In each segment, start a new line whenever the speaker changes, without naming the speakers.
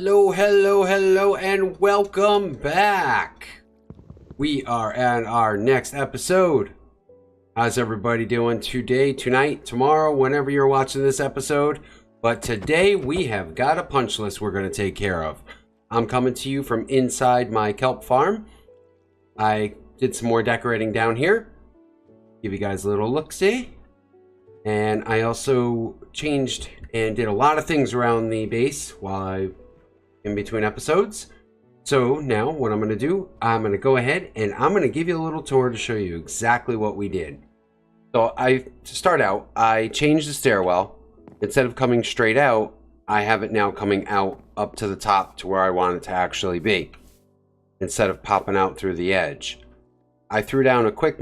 Hello, and welcome back. We are at our next episode. How's everybody doing today, tonight, tomorrow, whenever you're watching this episode? But today we have got a punch list we're going to take care of. I'm coming to you from inside my kelp farm. I did some more decorating down here. Give you guys a little look-see. And I also changed and did a lot of things around the base while in between episodes. So now what I'm going to do, I'm going to go ahead and I'm going to give you a little tour to show you exactly what we did. So to start out, I changed the stairwell. Instead of coming straight out, I have it now coming out up to the top to where I want it to actually be, instead of popping out through the edge. I threw down a quick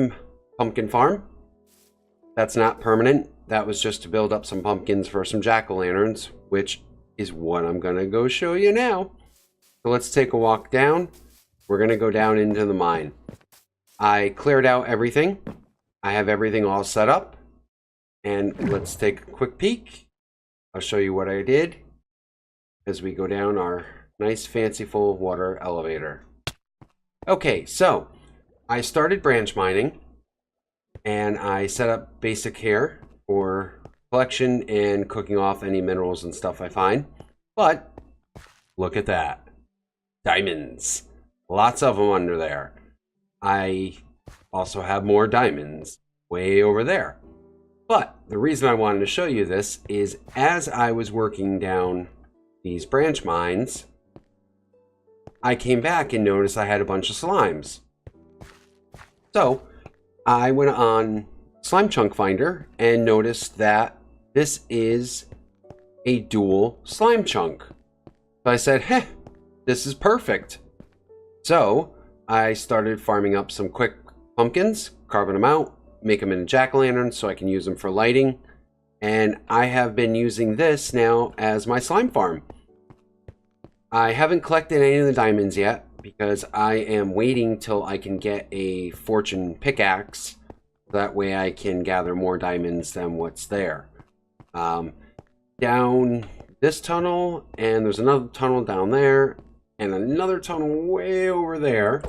pumpkin farm. That's not permanent. That was just to build up some pumpkins for some jack-o'-lanterns, which is what I'm going to go show you now. So let's take a walk down. We're going to go down into the mine. I cleared out everything. I have everything all set up. And let's take a quick peek. I'll show you what I did as we go down our nice fanciful water elevator. Okay, so I started branch mining. And I set up basic here for collection and cooking off any minerals and stuff I find. But look at that. Diamonds. Lots of them under there. I also have more diamonds way over there. But the reason I wanted to show you this is as I was working down these branch mines, I came back and noticed I had a bunch of slimes. So I went on Slime Chunk Finder and noticed that this is a dual slime chunk. So I said, heh, this is perfect. So I started farming up some quick pumpkins, carving them out, make them into jack-o'-lanterns so I can use them for lighting. And I have been using this now as my slime farm. I haven't collected any of the diamonds yet, because I am waiting till I can get a fortune pickaxe. That way I can gather more diamonds than what's there. Down this tunnel, and there's another tunnel down there, and another tunnel way over there.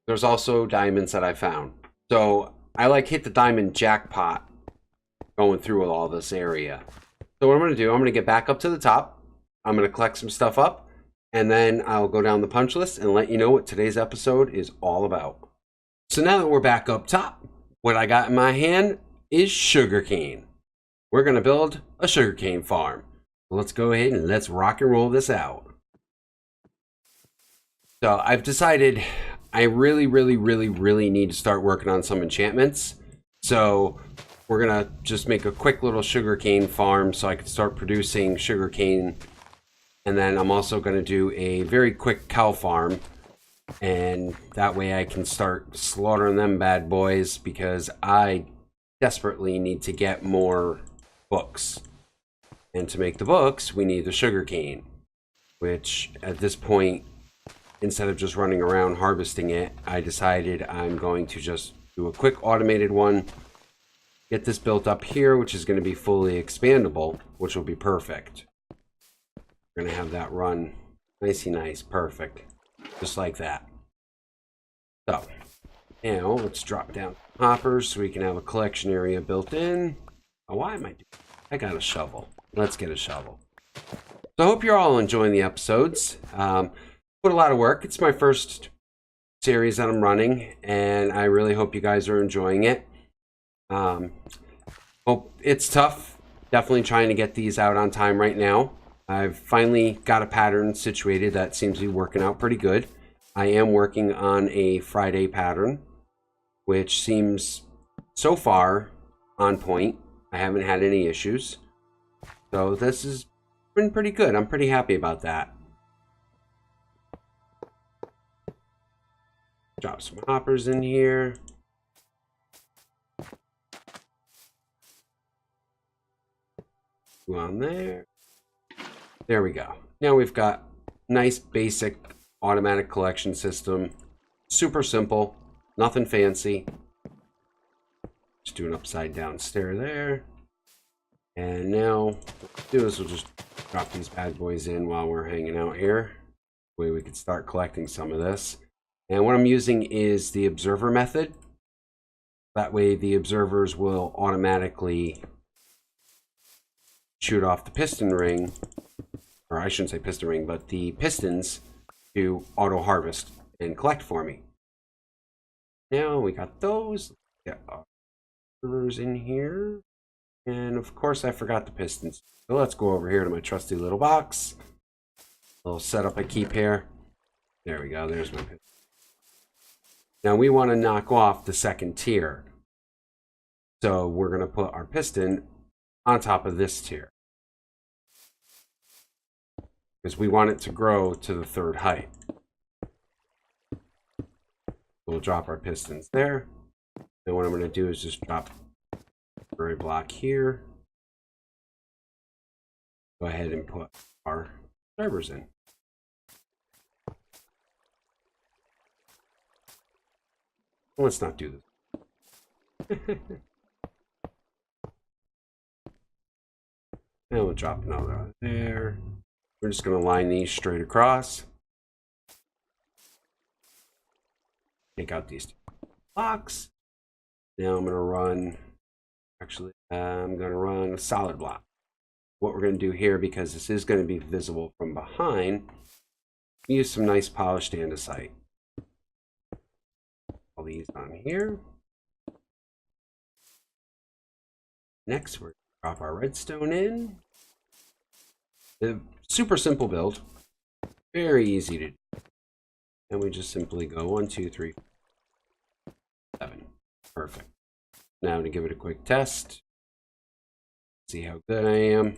There's also diamonds that I found. So I hit the diamond jackpot going through all this area. So what I'm going to do, I'm going to get back up to the top. I'm going to collect some stuff up. And then I'll go down the punch list and let you know what today's episode is all about. So now that we're back up top, what I got in my hand is sugarcane. We're going to build a sugarcane farm. So let's go ahead and let's rock and roll this out. So I've decided I really need to start working on some enchantments. So we're going to just make a quick little sugarcane farm so I can start producing sugarcane. And then I'm also going to do a very quick cow farm. And that way I can start slaughtering them bad boys, because I desperately need to get more books. And to make the books, we need the sugarcane. Which at this point, instead of just running around harvesting it, I decided I'm going to just do a quick automated one. Get this built up here, which is going to be fully expandable, which will be perfect. We're going to have that run nicey nice, perfect, just like that. So now let's drop down hoppers so we can have a collection area built in. Oh, why am I doing? I got a shovel. Let's get a shovel. So I hope you're all enjoying the episodes. Put a lot of work. It's my first series that I'm running, and I really hope you guys are enjoying it. Hope it's tough. Definitely trying to get these out on time right now. I've finally got a pattern situated that seems to be working out pretty good. I am working on a Friday pattern, which seems so far on point. I haven't had any issues. So this has been pretty good. I'm pretty happy about that. Drop some hoppers in here. Go on there. There we go. Now we've got nice basic automatic collection system. Super simple, nothing fancy. Just do an upside down stair there. And now what we'll do is we'll just drop these bad boys in while we're hanging out here. Way we could start collecting some of this. And what I'm using is the observer method. That way the observers will automatically shoot off the piston ring, or I shouldn't say piston ring, but the pistons to auto harvest and collect for me. Now we got those. Get our observers in here. And of course I forgot the pistons. So let's go over here to my trusty little box. Little setup I keep here. There we go, there's my piston. Now we want to knock off the second tier. So we're going to put our piston on top of this tier, because we want it to grow to the third height. We'll drop our pistons there. And what I'm going to do is just drop a block here. Go ahead and put our servers in. Let's not do this. And we'll drop another there. We're just going to line these straight across. Take out these two blocks. Now I'm going to run, actually, I'm going to run a solid block. What we're going to do here, because this is going to be visible from behind, use some nice polished andesite. All these on here. Next, we're going to drop our redstone in. A super simple build, very easy to do. And we just simply go 1, 2, 3, 7. Perfect. Now to give it a quick test, see how good I am.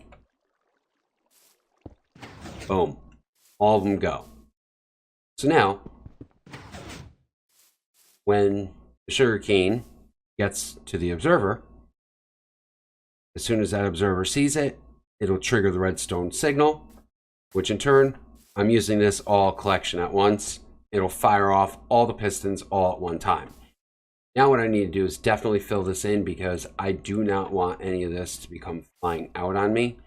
Boom. All of them go. So now, when the sugarcane gets to the observer, as soon as that observer sees it, it'll trigger the redstone signal, which in turn, I'm using this all collection at once. It'll fire off all the pistons all at one time. Now what I need to do is definitely fill this in, because I do not want any of this to become flying out on me.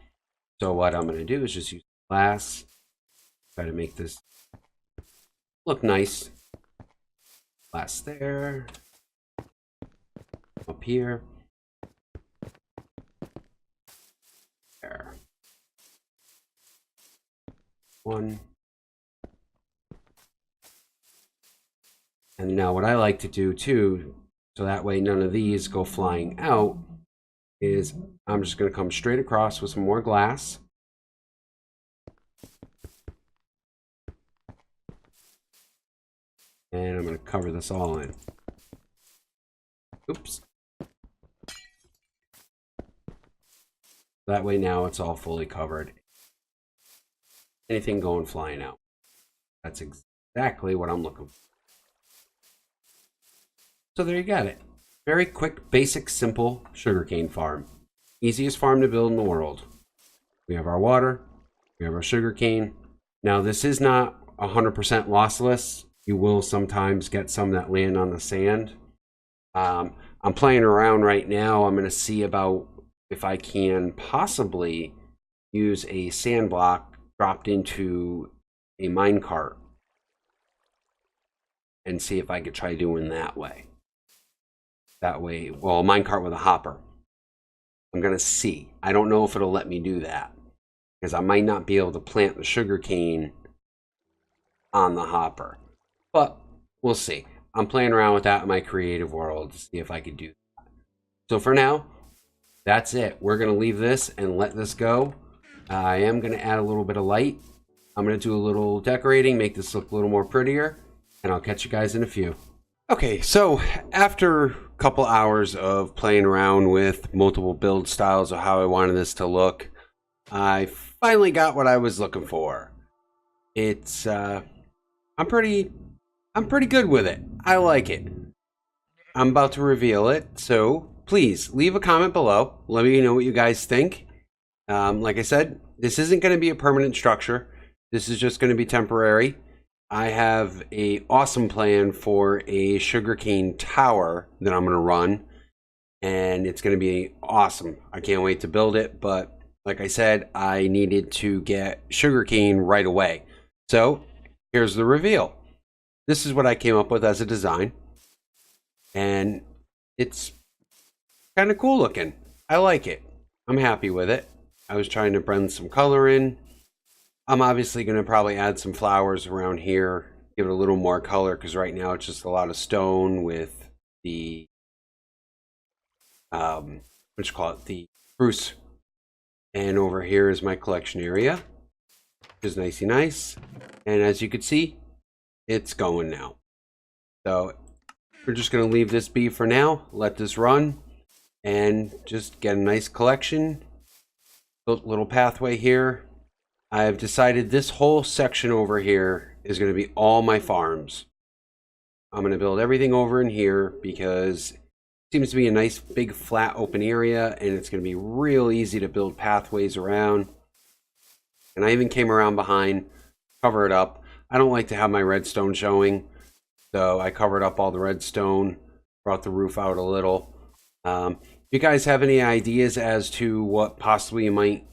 So what I'm going to do is just use glass, try to make this look nice. Glass there, up here, there. One. And now what I like to do too, so that way none of these go flying out, is I'm just going to come straight across with some more glass. And I'm going to cover this all in. Oops. That way now it's all fully covered. Anything going flying out. That's exactly what I'm looking for. So there you got it. Very quick, basic, simple sugarcane farm. Easiest farm to build in the world. We have our water. We have our sugarcane. Now this is not 100% lossless. You will sometimes get some that land on the sand. I'm playing around right now. I'm going to see about if I can possibly use a sand block dropped into a minecart and see if I could try doing that way. That way, well, a minecart with a hopper. I'm going to see. I don't know if it'll let me do that, because I might not be able to plant the sugarcane on the hopper. But we'll see. I'm playing around with that in my creative world to see if I could do that. So for now, that's it. We're going to leave this and let this go. I am going to add a little bit of light. I'm going to do a little decorating, make this look a little more prettier, and I'll catch you guys in a few. Okay, so after a couple hours of playing around with multiple build styles of how I wanted this to look, I finally got what I was looking for. It's I'm pretty good with it. I like it. I'm about to reveal it, so please leave a comment below. Let me know what you guys think. Like I said, this isn't going to be a permanent structure. This is just going to be temporary. I have an awesome plan for a sugarcane tower that I'm going to run. and it's going to be awesome. I can't wait to build it, but like I said, I needed to get sugarcane right away. So here's the reveal. This is what I came up with as a design, and it's kind of cool looking. I like it. I'm happy with it. I was trying to blend some color in. I'm obviously going to probably add some flowers around here, give it a little more color, because right now it's just a lot of stone with the what you call it, the spruce. And over here is my collection area, which is nicey nice. And as you can see, it's going now. So we're just going to leave this be for now, let this run, and just get a nice collection. Built a little pathway here. I've decided this whole section over here is going to be all my farms. I'm going to build everything over in here because it seems to be a nice big flat open area, and it's going to be real easy to build pathways around. And I even came around behind, cover it up. I don't like to have my redstone showing, so I covered up all the redstone, brought the roof out a little. If you guys have any ideas as to what possibly you might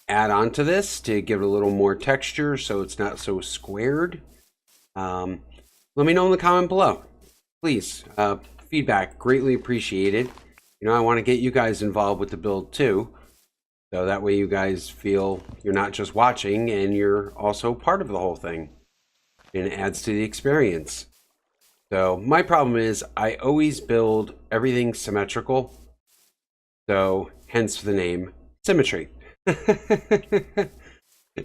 add on to this to give it a little more texture so it's not so squared, let me know in the comment below. Please, feedback greatly appreciated. You know, I want to get you guys involved with the build too, so that way you guys feel you're not just watching and you're also part of the whole thing, and it adds to the experience. So my problem is I always build everything symmetrical, so hence the name Symmetry.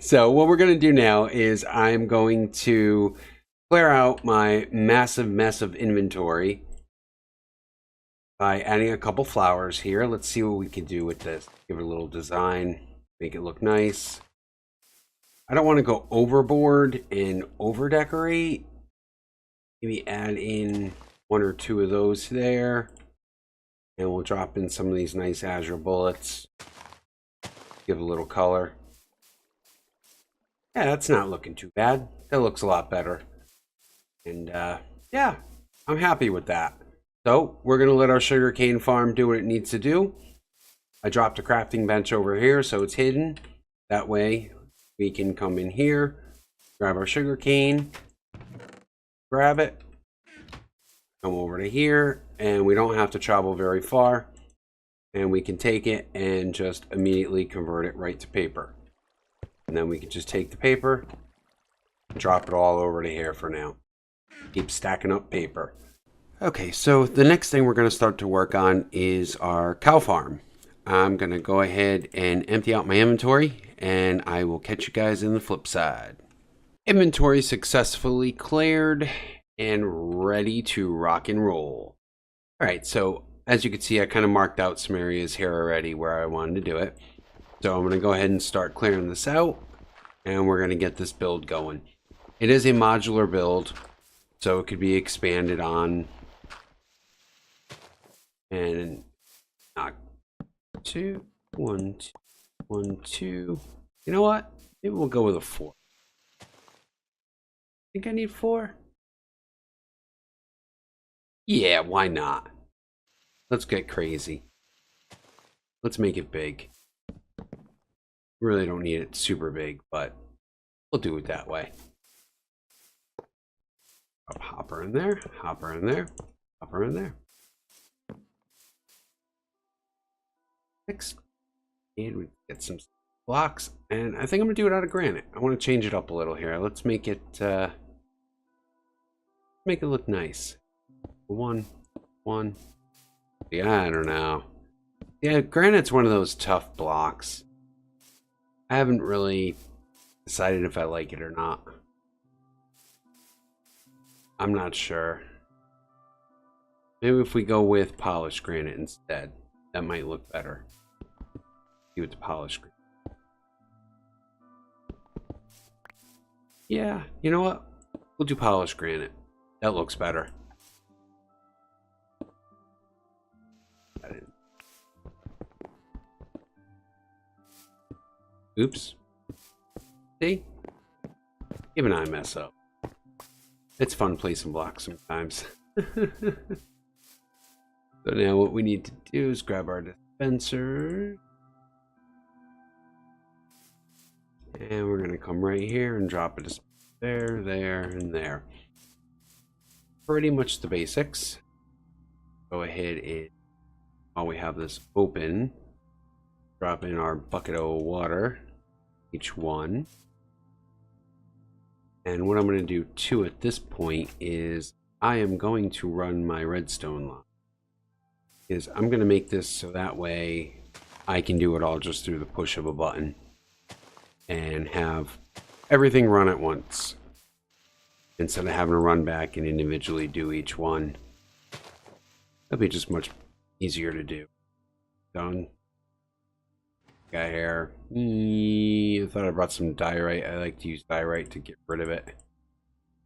So what we're going to do now is I'm going to clear out my massive mess of inventory by adding a couple flowers here. Let's see what we can do with this. Give it a little design, make it look nice. I don't want to go overboard and over decorate. Maybe add in 1 or 2 of those there, and we'll drop in some of these nice azure bullets. Give a little color. Yeah, that's not looking too bad. That looks a lot better. And yeah, I'm happy with that. So we're going to let our sugarcane farm do what it needs to do. I dropped a crafting bench over here so it's hidden. That way we can come in here, grab our sugarcane, grab it, come over to here, and we don't have to travel very far. And we can take it and just immediately convert it right to paper. And then we can just take the paper, drop it all over to here for now. Keep stacking up paper. Okay, so the next thing we're going to start to work on is our cow farm. I'm going to go ahead and empty out my inventory, and I will catch you guys in the flip side. Inventory successfully cleared and ready to rock and roll. All right, so as you can see, I kind of marked out some areas here already where I wanted to do it. So I'm going to go ahead and start clearing this out, and we're going to get this build going. It is a modular build, so it could be expanded on. And knock 2, 1, 2, 1, 2. You know what? Maybe we'll go with a 4. Think I need 4? Yeah, why not? Let's get crazy. Let's make it big. Really don't need it super big, but we'll do it that way. Hopper in there, hopper in there, hopper in there. Next, and we get some blocks, and I think I'm gonna do it out of granite. I want to change it up a little here. Let's make it look nice. 1, 1. Yeah, I don't know. Yeah, granite's one of those tough blocks. I haven't really decided if I like it or not. I'm not sure. Maybe if we go with polished granite instead, that might look better. See with the polished granite. Yeah, you know what? We'll do polished granite. That looks better. Oops. See? Even I mess up. It's fun placing blocks sometimes. So now what we need to do is grab our dispenser. And we're going to come right here and drop it there, there, and there. Pretty much the basics. Go ahead and, while we have this open, drop in our bucket of water, each one. And what I'm going to do too at this point is I am going to run my redstone line. I'm going to make this so that way I can do it all just through the push of a button and have everything run at once instead of having to run back and individually do each one. That'll be just much easier to do. Done. Got here. I thought I brought some diorite. I like to use diorite to get rid of it.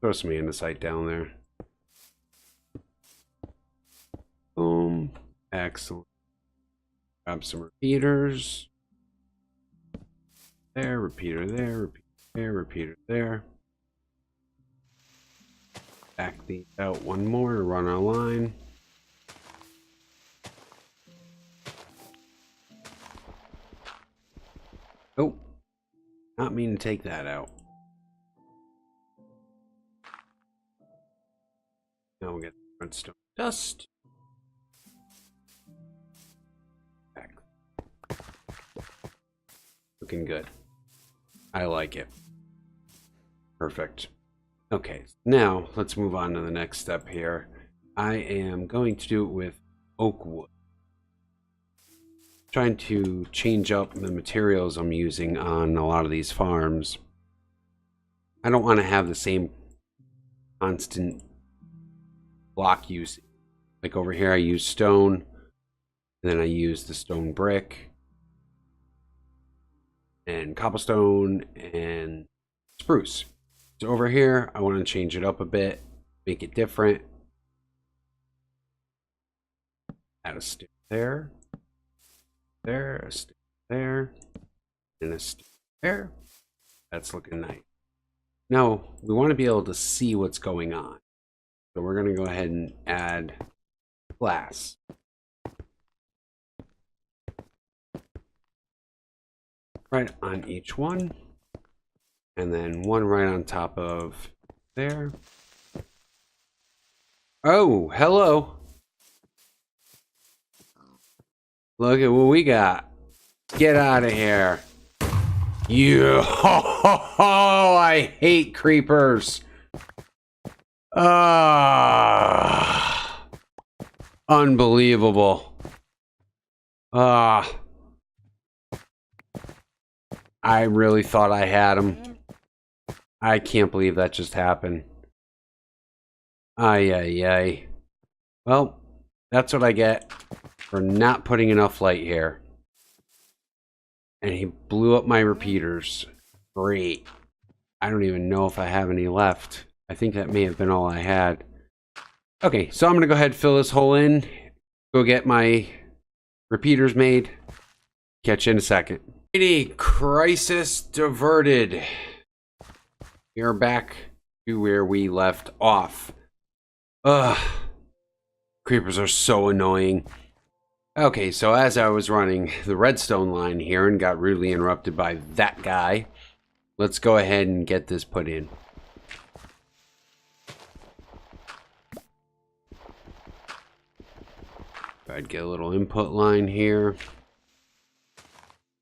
Throw some andesite down there. Boom. Excellent. Grab some repeaters. There, repeater there, repeater there, repeater there. Back these out one more to run our line. Oh, not mean to take that out. Now we'll get redstone dust. Back. Looking good. I like it. Perfect. Okay, now let's move on to the next step here. I am going to do it with oak wood. Trying to change up the materials I'm using on a lot of these farms. I don't want to have the same constant block use. Like over here I use stone, and then I use the stone brick and cobblestone and spruce. So over here I want to change it up a bit, make it different. Add a stick there. There, a stick there, and a stick there. That's looking nice. Now, we want to be able to see what's going on. So we're going to go ahead and add glass. Right on each one. And then one right on top of there. Oh, hello. Look at what we got. Get out of here. You. Oh, I hate creepers. Unbelievable. I really thought I had him. I can't believe that just happened. Ay, ay, ay. Well, that's what I get for not putting enough light here. And he blew up my repeaters. Great. I don't even know if I have any left. I think that may have been all I had. Okay, so I'm going to go ahead and fill this hole in. Go get my repeaters made. Catch you in a second. Crisis diverted. We are back to where we left off. Ugh. Creepers are so annoying. Okay, so as I was running the redstone line here and got rudely interrupted by that guy, let's go ahead and get this put in. I'd get a little input line here.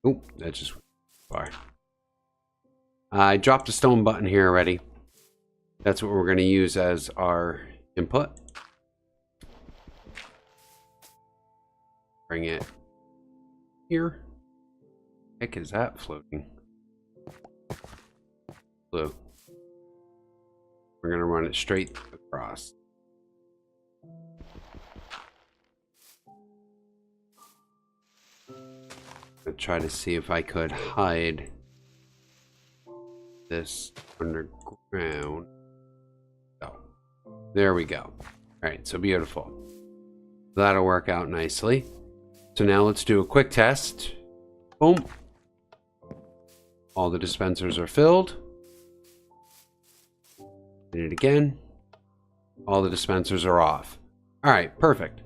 Oh, that's just far. I dropped a stone button here already. That's what we're going to use as our input. Bring it here. Heck is that floating? Blue. We're going to run it straight across. I'll try to see if I could hide this underground. Oh, there we go. All right, so beautiful. That'll work out nicely. So now let's do a quick test. Boom. All the dispensers are filled. Hit it again. All the dispensers are off. All right, perfect.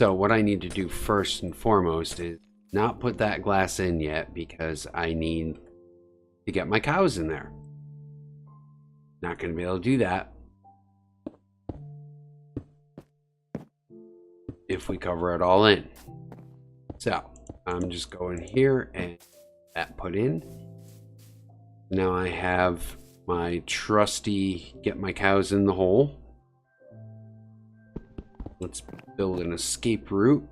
So what I need to do first and foremost is not put that glass in yet because I need to get my cows in there. Not going to be able to do that if we cover it all in. So I'm just going here and that put in. Now I have my trusty get my cows in the hole. Let's build an escape route.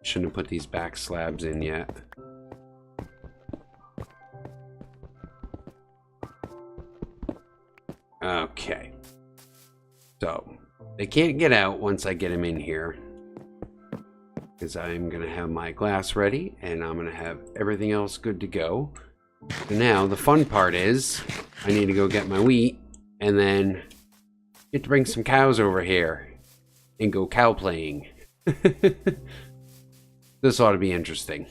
Shouldn't have put these back slabs in yet. Okay. So they can't get out once I get them in here, because I'm going to have my glass ready and I'm going to have everything else good to go. So now the fun part is I need to go get my wheat and then get to bring some cows over here and go cow playing. This ought to be interesting.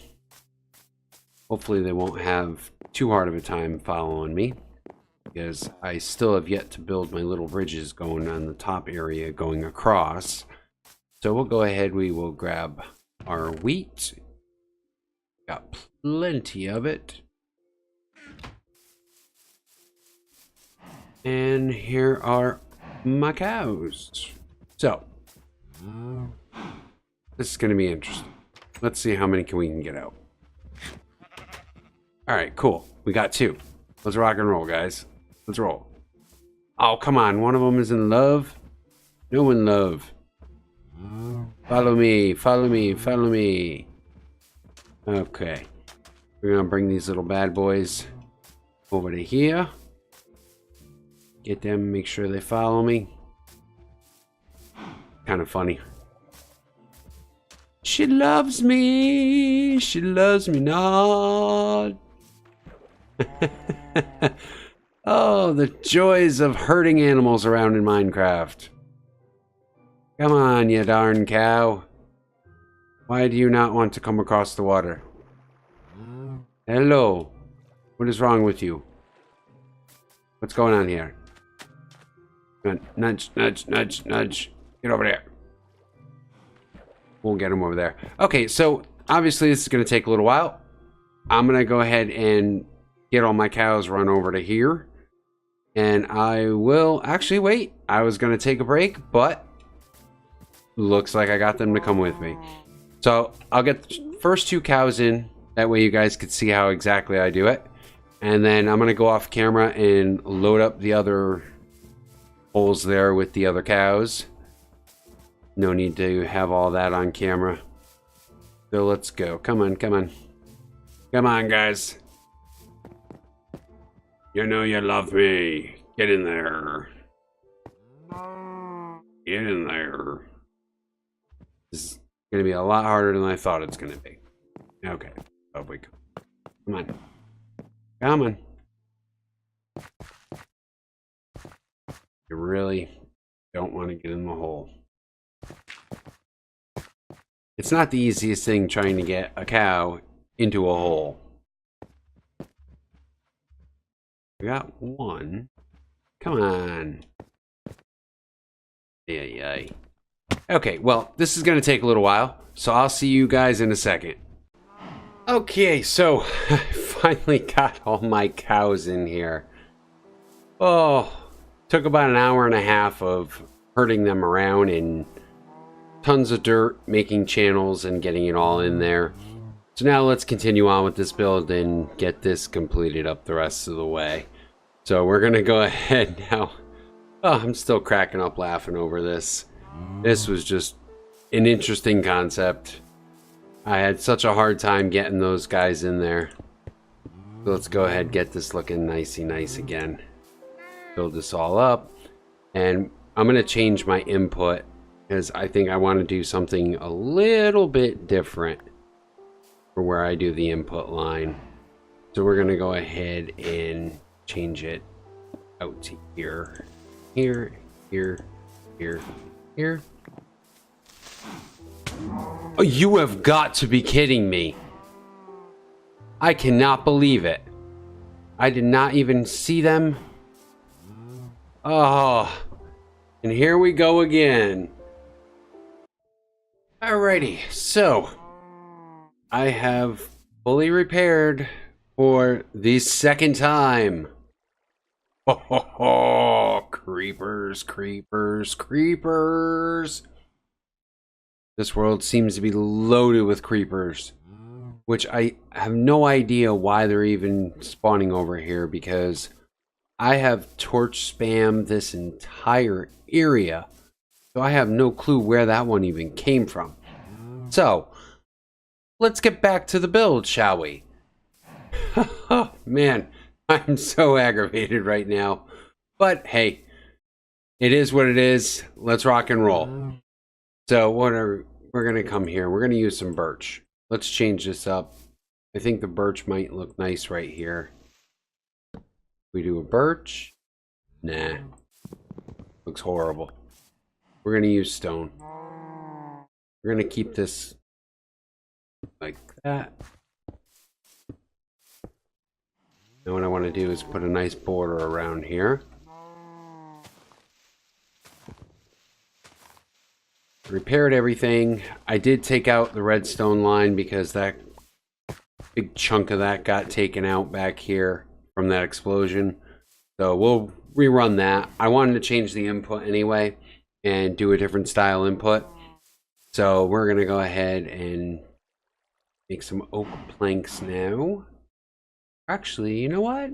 Hopefully they won't have too hard of a time following me, because I still have yet to build my little bridges going on the top area going across. So we'll go ahead, we will grab our wheat. Got plenty of it. And here are my cows. So this is going to be interesting. Let's see how many we can get out. All right, cool. We got 2. Let's rock and roll, guys. Let's roll. Oh, come on. One of them is in love. No in love. Follow me. Follow me. Follow me. Okay. We're going to bring these little bad boys over to here. Get them, make sure they follow me. Kind of funny. She loves me. She loves me not. Oh, the joys of herding animals around in Minecraft. Come on, you darn cow. Why do you not want to come across the water? Hello. What is wrong with you? What's going on here? Come on. Nudge, nudge, nudge, nudge. Get over there. We'll get him over there. Okay, so obviously this is going to take a little while. I'm going to go ahead and get all my cows run over to here. And I will actually wait. I was going to take a break, but looks like I got them to come with me. So I'll get the first 2 cows in. That way you guys can see how exactly I do it. And then I'm going to go off camera and load up the other holes there with the other cows. No need to have all that on camera. So let's go. Come on, come on. Come on, guys. You know you love me. Get in there. Get in there. This is going to be a lot harder than I thought it's going to be. Okay. Up we go. Come on. Come on. You really don't want to get in the hole. It's not the easiest thing trying to get a cow into a hole. We got 1. Come on. Yay. Okay, well, this is going to take a little while, so I'll see you guys in a second. Okay, so I finally got all my cows in here. Oh, took about an hour and a half of herding them around in tons of dirt, making channels and getting it all in there. So now let's continue on with this build and get this completed up the rest of the way. So we're going to go ahead now. Oh, I'm still cracking up laughing over this. This was just an interesting concept. I had such a hard time getting those guys in there. So let's go ahead and get this looking nicey nice again. Build this all up. And I'm going to change my input, because I think I want to do something a little bit different for where I do the input line. So we're going to go ahead and change it out to here. Here, here, here, here. Oh, you have got to be kidding me. I cannot believe it. I did not even see them. Oh, and here we go again. Alrighty, so I have fully repaired for the second time. Ho ho ho! Creepers, creepers, creepers! This world seems to be loaded with creepers, which I have no idea why they're even spawning over here, because I have torch spammed this entire area, so I have no clue where that one even came from. So, let's get back to the build, shall we? Oh, man, I'm so aggravated right now. But hey, it is what it is. Let's rock and roll. So, we're going to come here. We're going to use some birch. Let's change this up. I think the birch might look nice right here. We do a birch. Nah. Looks horrible. We're going to use stone. We're going to keep this like that. And what I want to do is put a nice border around here. Repaired everything. I did take out the redstone line because that big chunk of that got taken out back here from that explosion. So we'll rerun that. I wanted to change the input anyway and do a different style input. So we're going to go ahead and make some oak planks now. Actually, you know what?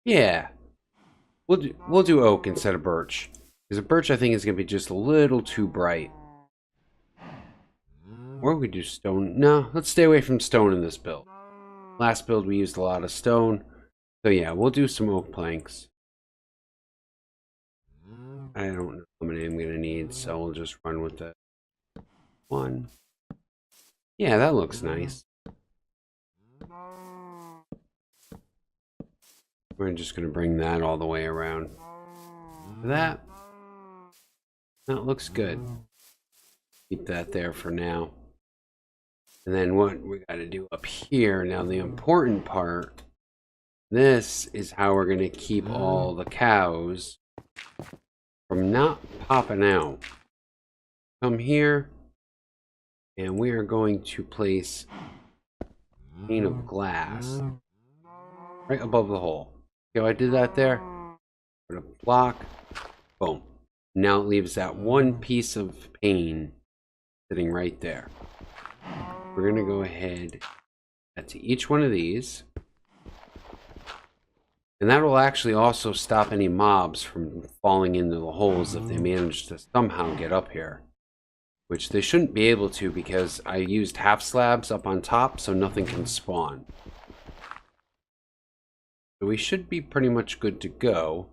Yeah. We'll do oak instead of birch. Because the birch I think is going to be just a little too bright. Or we do stone. No, let's stay away from stone in this build. Last build we used a lot of stone. So yeah, we'll do some oak planks. I don't know how many I'm going to need, so we'll just run with that. One. Yeah, that looks nice. We're just going to bring that all the way around. That looks good. Keep that there for now. And then what we got to do up here, now the important part, this is how we're going to keep all the cows from not popping out. Come here, and we are going to place a pane of glass right above the hole. See how I did that there? Put a block, boom. Now it leaves that one piece of pane sitting right there. We're going to go ahead to each one of these. And that will actually also stop any mobs from falling into the holes if they manage to somehow get up here. Which they shouldn't be able to because I used half slabs up on top so nothing can spawn. So we should be pretty much good to go.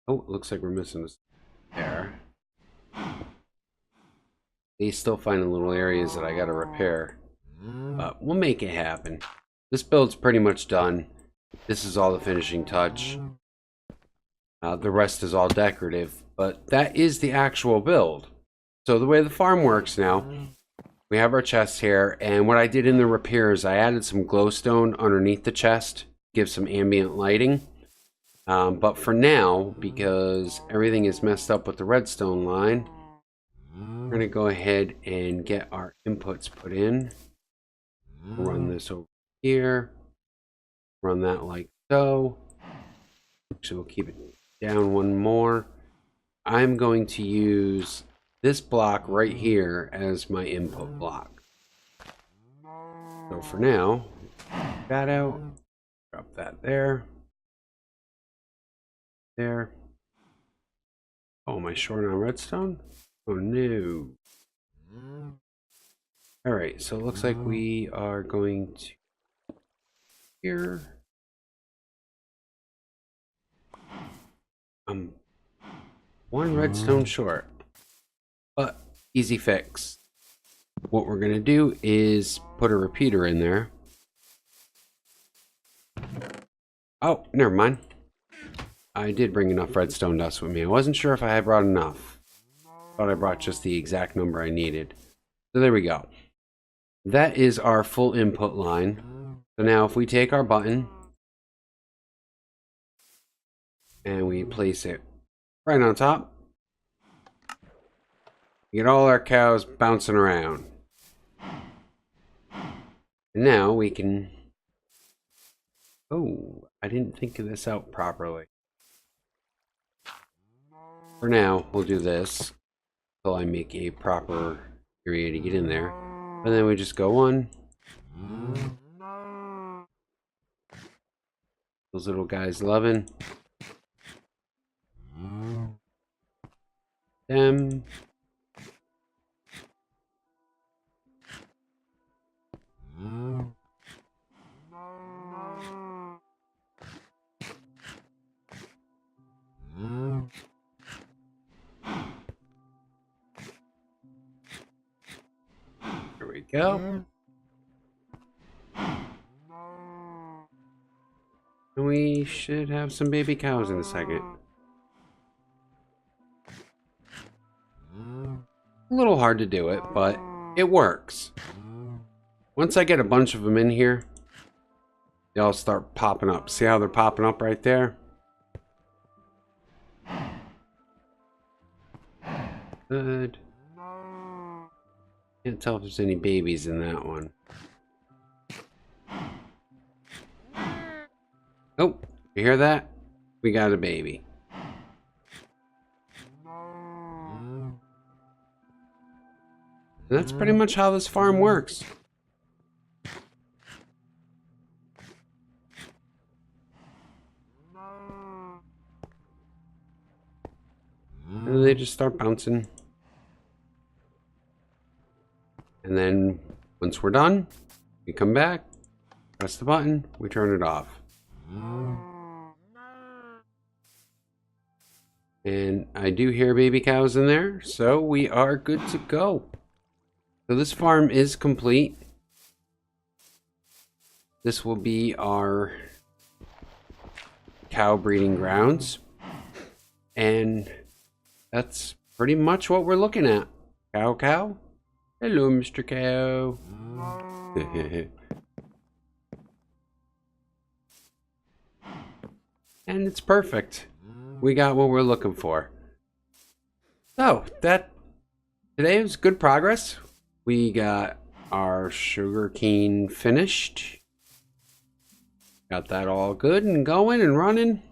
Oh, it looks like we're missing this there. They still finding little areas that I gotta repair. But we'll make it happen. This build's pretty much done. This is all the finishing touch. The rest is all decorative. But that is the actual build. So the way the farm works now, we have our chest here. And what I did in the repairs, I added some glowstone underneath the chest. Give some ambient lighting. But for now, because everything is messed up with the redstone line, we're going to go ahead and get our inputs put in. Run this over here. Run that like so. Actually, we'll keep it down one more. I'm going to use this block right here as my input block. So for now, take that out. Drop that there. There. Oh, am I short on redstone? Oh no. Alright, so it looks like we are going to here. One redstone short. But easy fix. What we're gonna do is put a repeater in there. Oh, never mind. I did bring enough redstone dust with me. I wasn't sure if I had brought enough. Thought I brought just the exact number I needed. So there we go. That is our full input line. So now if we take our button and we place it right on top, We get all our cows bouncing around. And now we can... Oh, I didn't think of this out properly. For now, we'll do this until I make a proper area to get in there. And then we just go on. Those little guys loving them. Here we go. And we should have some baby cows in a second. A little hard to do it, but it works. Once I get a bunch of them in here, they'll start popping up. See how they're popping up right there? Good. Can't tell if there's any babies in that one. Oh, you hear that? We got a baby. And that's pretty much how this farm works. And they just start bouncing. And then once we're done, we come back, press the button, we turn it off. And I do hear baby cows in there, so we are good to go. So this farm is complete. This will be our cow breeding grounds. And that's pretty much what we're looking at. Cow, cow. Hello, Mr. Cow. And it's perfect. We got what we're looking for. So, today was good progress. We got our sugarcane finished. Got that all good and going and running.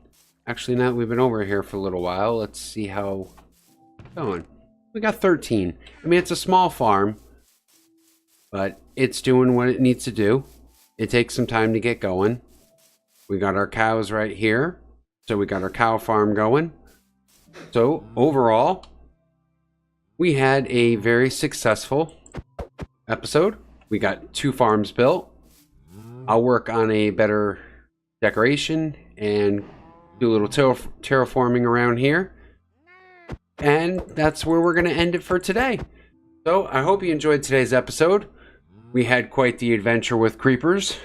Actually, now that we've been over here for a little while, let's see how it's going. We got 13. I mean, it's a small farm, but it's doing what it needs to do. It takes some time to get going. We got our cows right here. So we got our cow farm going. So overall, we had a very successful episode. We got 2 farms built. I'll work on a better decoration and do a little terraforming around here. And that's where we're going to end it for today. So I hope you enjoyed today's episode. We had quite the adventure with creepers.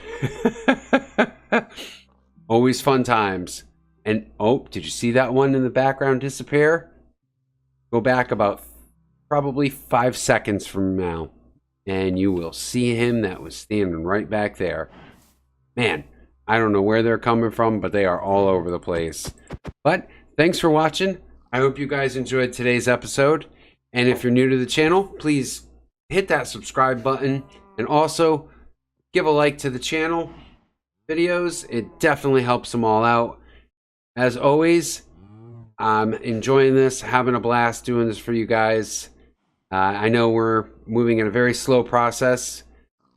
Always fun times. And oh, did you see that one in the background disappear? Go back about probably 5 seconds from now, and you will see him that was standing right back there. Man, I don't know where they're coming from, but they are all over the place. But thanks for watching. I hope you guys enjoyed today's episode. And if you're new to the channel, please hit that subscribe button. And also, give a like to the channel videos. It definitely helps them all out. As always, I'm enjoying this, having a blast doing this for you guys. I know we're moving in a very slow process,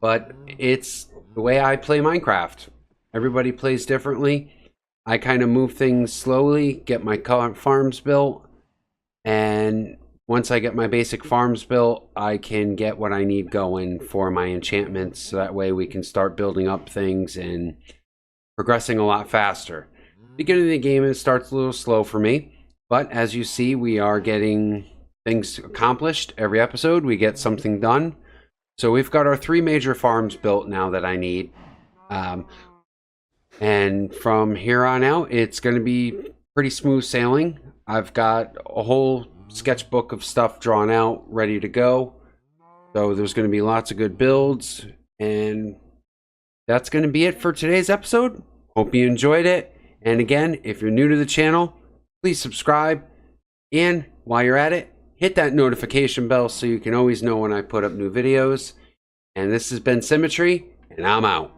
but it's the way I play Minecraft. Everybody plays differently. I kind of move things slowly, get my farms built, and once I get my basic farms built, I can get what I need going for my enchantments, so that way we can start building up things and progressing a lot faster. Beginning of the game, it starts a little slow for me, but as you see, we are getting things accomplished. Every episode, we get something done. So we've got our 3 major farms built now that I need. And from here on out, it's going to be pretty smooth sailing. I've got a whole sketchbook of stuff drawn out, ready to go. So there's going to be lots of good builds. And that's going to be it for today's episode. Hope you enjoyed it. And again, if you're new to the channel, please subscribe. And while you're at it, hit that notification bell so you can always know when I put up new videos. And this has been Symmetry, and I'm out.